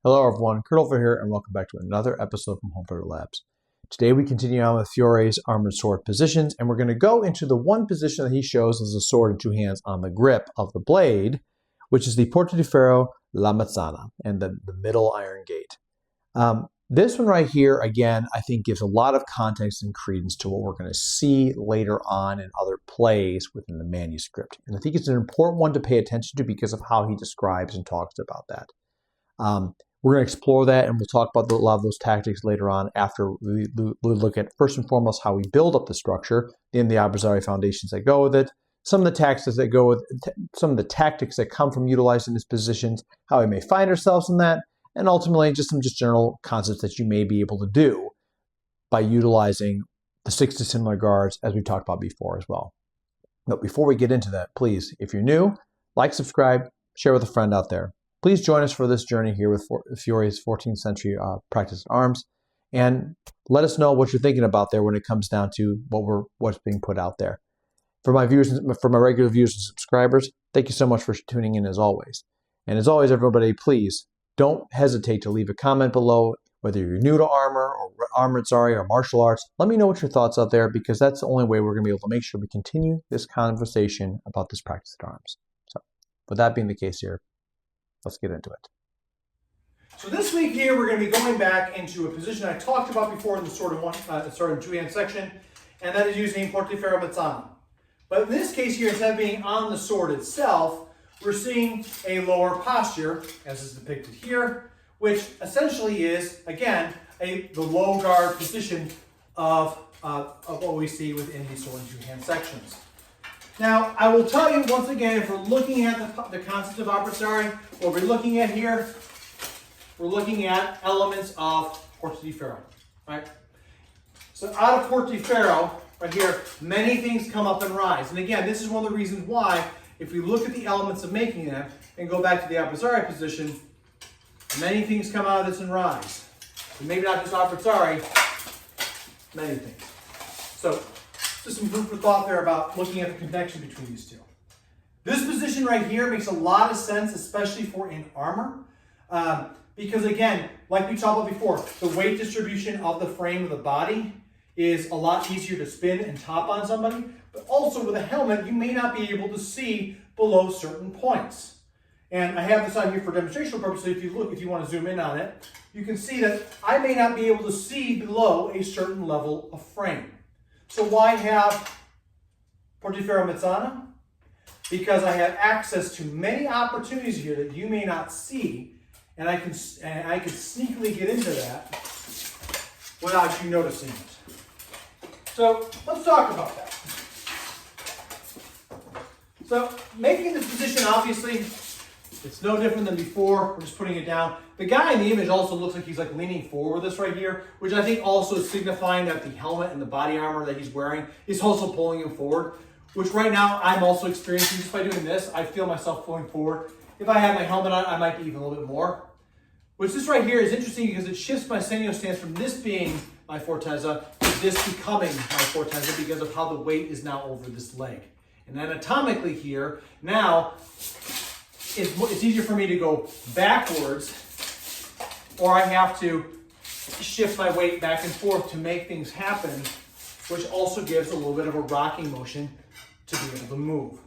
Hello everyone, Kurt over here, and welcome back to another episode from Home Fighter Labs. Today we continue on with Fiore's armored sword positions, and we're going to go into the one position that he shows as a sword in two hands on the grip of the blade, which is the Porta di Ferro La Mezzana, and the middle iron gate. This one right here, again, I think gives a lot of context and credence to what we're going to see later on in other plays within the manuscript. And I think it's an important one to pay attention to because of how he describes and talks about that. We're going to explore that, and we'll talk about a lot of those tactics later on after we look at, first and foremost, how we build up the structure, then the abrazare foundations that go with it, some of the tactics that go with some of the tactics that come from utilizing these positions, how we may find ourselves in that, and ultimately just some general concepts that you may be able to do by utilizing the 6 dissimilar guards as we talked about before as well. But before we get into that, please, if you're new, like, subscribe, share with a friend out there. Please join us for this journey here with Fiore's 14th century practice at arms, and let us know what you're thinking about there when it comes down to what's being put out there. For my viewers, for my regular viewers and subscribers, thank you so much for tuning in as always. And as always, everybody, please don't hesitate to leave a comment below, whether you're new to armor or armored or martial arts. Let me know what your thoughts out there, because that's the only way we're going to be able to make sure we continue this conversation about this practice at arms. So, with that being the case here, let's get into it. So this week here, we're going to be going back into a position I talked about before in the sword in two-hand section, and that is using Porta di Ferro Mezzana. But in this case here, instead of being on the sword itself, we're seeing a lower posture, as is depicted here, which essentially is, again, the low guard position of what we see within the sword in two-hand sections. Now, I will tell you once again, if we're looking at the concept of abrazare, what we're looking at here, we're looking at elements of Porta di Ferro, right? So out of Porta di Ferro, right here, many things come up and rise. And again, this is one of the reasons why, if we look at the elements of making them and go back to the abrazare position, many things come out of this and rise. And maybe not just abrazare, many things. So, just some food for thought there about looking at the connection between these two. This position right here makes a lot of sense, especially for in armor, because again, like we talked about before, the weight distribution of the frame of the body is a lot easier to spin and top on somebody, but also with a helmet, you may not be able to see below certain points. And I have this on here for demonstrational purposes. If you look, if you want to zoom in on it, you can see that I may not be able to see below a certain level of frame. So why have Porta di Ferro Mezzana? Because I have access to many opportunities here that you may not see, and I can sneakily get into that without you noticing it. So let's talk about that. So making this position, obviously, it's no different than before. We're just putting it down. The guy in the image also looks like he's like leaning forward with this right here, which I think also is signifying that the helmet and the body armor that he's wearing is also pulling him forward, which right now I'm also experiencing just by doing this. I feel myself pulling forward. If I had my helmet on, I might be even a little bit more. Which this right here is interesting because it shifts my senio stance from this being my fortezza to this becoming my fortezza because of how the weight is now over this leg. And anatomically here, now, it's easier for me to go backwards, or I have to shift my weight back and forth to make things happen, which also gives a little bit of a rocking motion to be able to move.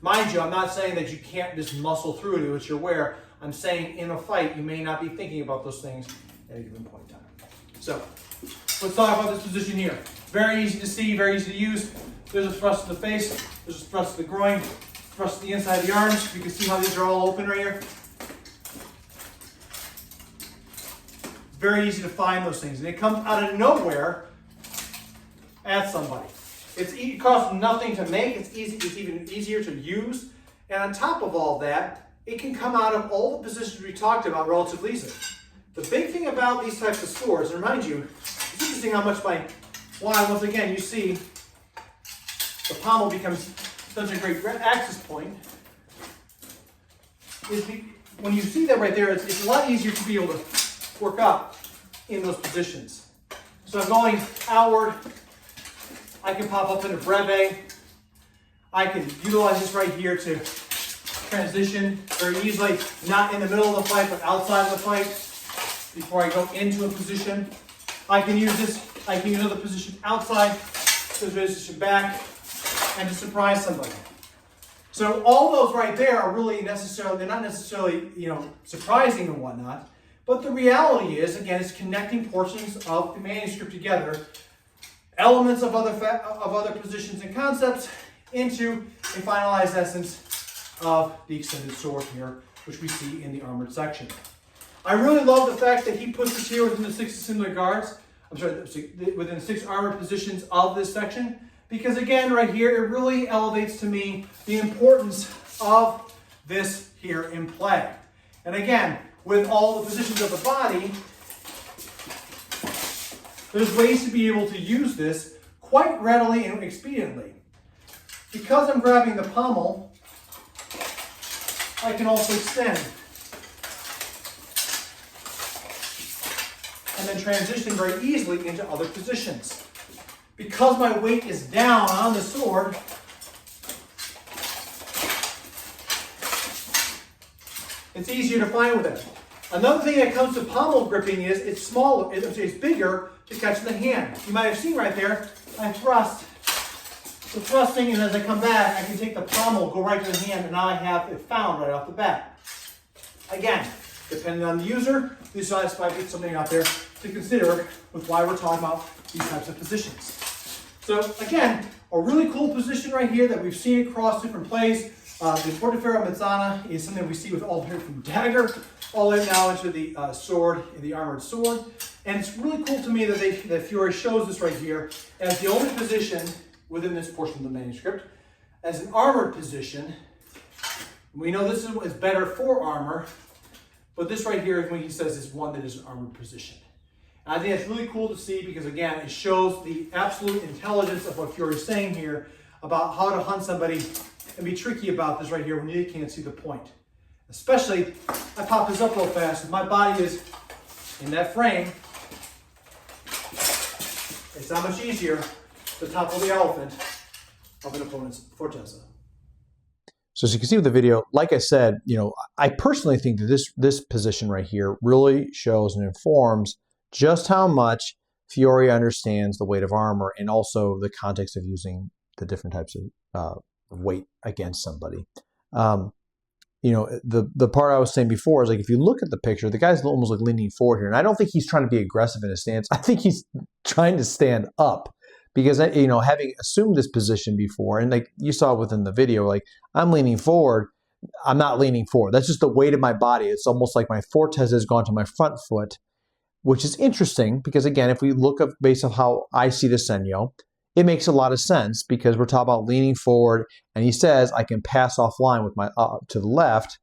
Mind you, I'm not saying that you can't just muscle through it, which you're aware. I'm saying in a fight, you may not be thinking about those things at a given point in time. So, let's talk about this position here. Very easy to see, very easy to use. There's a thrust to the face, there's a thrust to the groin, thrust to the inside of the arms. You can see how these are all open right here. Very easy to find those things. And it comes out of nowhere at somebody. It costs nothing to make. It's even easier to use. And on top of all that, it can come out of all the positions we talked about relatively easily. The big thing about these types of swords, and remind you, it's interesting how much once again, you see the pommel becomes such a great access point. When you see that right there, it's a lot easier to be able to work up in those positions. So I'm going outward. I can pop up into breve. I can utilize this right here to transition very easily, not in the middle of the fight, but outside of the fight. before I go into a position. I can use this, I can use another position outside, this position back, and to surprise somebody. So all those right there are really necessarily, they're not necessarily, surprising and whatnot, but the reality is, again, it's connecting portions of the manuscript together, elements of other positions and concepts into a finalized essence of the extended sword here, which we see in the armored section. I really love the fact that he puts this here within the 6 assembly guards, within the 6 armored positions of this section, because again, right here, it really elevates to me the importance of this here in play. And again, with all the positions of the body, there's ways to be able to use this quite readily and expediently. Because I'm grabbing the pommel, I can also extend and then transition very easily into other positions. Because my weight is down on the sword, it's easier to find with it. Another thing that comes to pommel gripping is it's smaller, it's bigger to catch in the hand. You might have seen right there, I thrust. So thrusting, and as I come back, I can take the pommel, go right to the hand, and now I have it found right off the bat. Again, depending on the user, this might be something out there to consider with why we're talking about these types of positions. So again, a really cool position right here that we've seen across different plays. The Porta di Ferro Mezzana is something we see with all the way from dagger all the way now into the sword, the armored sword. And it's really cool to me that Fiore shows this right here as the only position within this portion of the manuscript as an armored position. We know this is better for armor, but this right here, when he says, is one that is an armored position. And I think it's really cool to see because, again, it shows the absolute intelligence of what Fiore is saying here about how to hunt somebody and be tricky about this right here when you can't see the point. Especially, I pop this up real fast, and my body is in that frame. It's not much easier to topple the elephant of an opponent's fortezza. So as you can see with the video, like I said, I personally think that this position right here really shows and informs just how much Fiore understands the weight of armor and also the context of using the different types of weight against somebody. The part I was saying before is like, if you look at the picture, the guy's almost like leaning forward here. And I don't think he's trying to be aggressive in his stance. I think he's trying to stand up because, having assumed this position before, and like you saw within the video, like I'm leaning forward, I'm not leaning forward. That's just the weight of my body. It's almost like my fortezza has gone to my front foot, which is interesting because, again, if we look up based on how I see the Senyo, it makes a lot of sense because we're talking about leaning forward, and he says I can pass offline with my to the left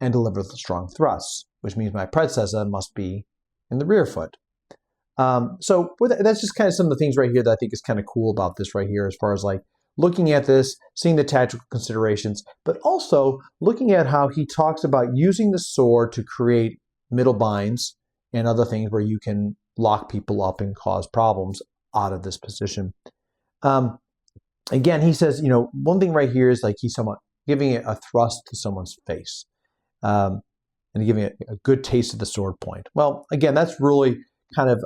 and deliver the strong thrusts, which means my predecessor must be in the rear foot. So that's just kind of some of the things right here that I think is kind of cool about this right here as far as like looking at this, seeing the tactical considerations, but also looking at how he talks about using the sword to create middle binds and other things where you can lock people up and cause problems out of this position. Again, he says, one thing right here is like he's somewhat giving it a thrust to someone's face and giving it a good taste of the sword point. Well, again, that's really kind of,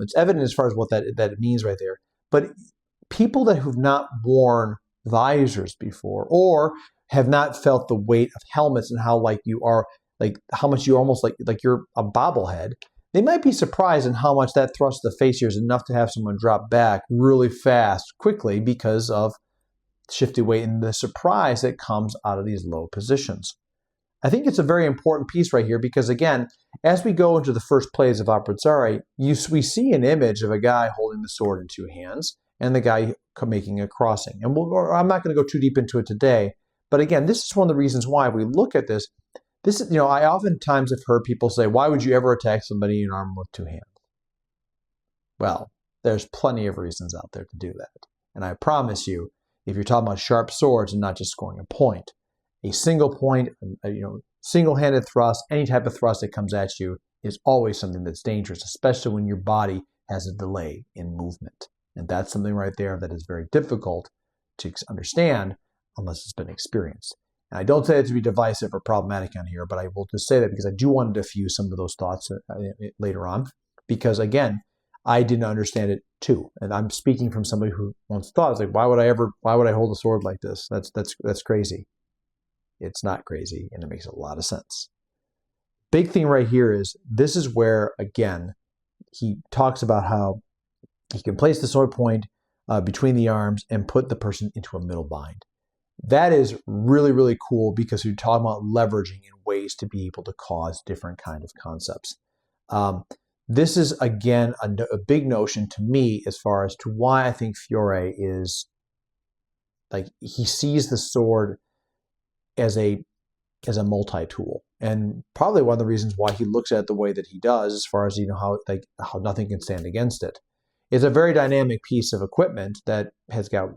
it's evident as far as what that it means right there. But people that who've not worn visors before or have not felt the weight of helmets and how like you are, like how much you almost like you're a bobblehead, they might be surprised in how much that thrust to the face here is enough to have someone drop back really fast, quickly, because of shifty weight and the surprise that comes out of these low positions. I think it's a very important piece right here because, again, as we go into the first plays of abrazare, we see an image of a guy holding the sword in two hands and the guy making a crossing. And I'm not going to go too deep into it today, but again, this is one of the reasons why we look at this. This is, I oftentimes have heard people say, why would you ever attack somebody in armor with two hands? Well, there's plenty of reasons out there to do that. And I promise you, if you're talking about sharp swords and not just scoring a point, a single point, single-handed thrust, any type of thrust that comes at you is always something that's dangerous, especially when your body has a delay in movement. And that's something right there that is very difficult to understand unless it's been experienced. And I don't say it to be divisive or problematic on here, but I will just say that because I do want to diffuse some of those thoughts later on. Because again, I didn't understand it too, and I'm speaking from somebody who once thought, it's like, why would I hold a sword like this? That's crazy. It's not crazy, and it makes a lot of sense. Big thing right here is this is where again he talks about how he can place the sword point between the arms and put the person into a middle bind. That is really, really cool because you're talking about leveraging in ways to be able to cause different kind of concepts. This is, again, a big notion to me as far as to why I think Fiore is, like, he sees the sword as a multi-tool. And probably one of the reasons why he looks at it the way that he does, as far as, how nothing can stand against it. It's a very dynamic piece of equipment that has got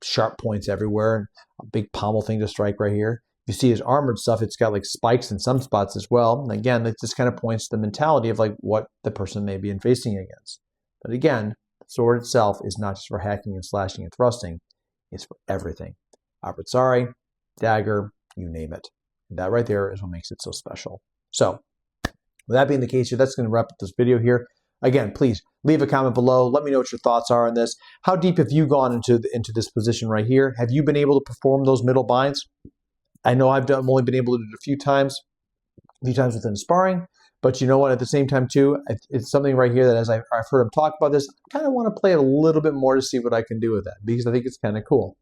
sharp points everywhere and a big pommel thing to strike right here. You see his armored stuff, it's got like spikes in some spots as well. And again, that just kind of points to the mentality of like what the person may be facing against. But again, the sword itself is not just for hacking and slashing and thrusting. It's for everything. Abrazare, dagger, you name it. And that right there is what makes it so special. So, with that being the case here, that's going to wrap up this video here. Again, please leave a comment below. Let me know what your thoughts are on this. How deep have you gone into this position right here? Have you been able to perform those middle binds? I know I've only been able to do it a few times within sparring, but you know what? At the same time too, it's something right here that as I've heard him talk about this, I kind of want to play it a little bit more to see what I can do with that because I think it's kind of cool.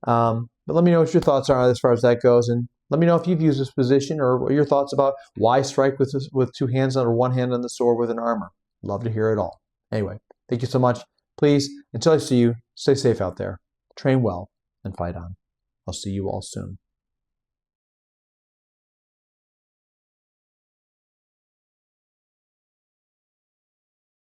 But let me know what your thoughts are as far as that goes, and let me know if you've used this position or your thoughts about why strike with two hands or one hand on the sword with an armor. Love to hear it all. Anyway, thank you so much. Please, until I see you, stay safe out there, train well, and fight on. I'll see you all soon.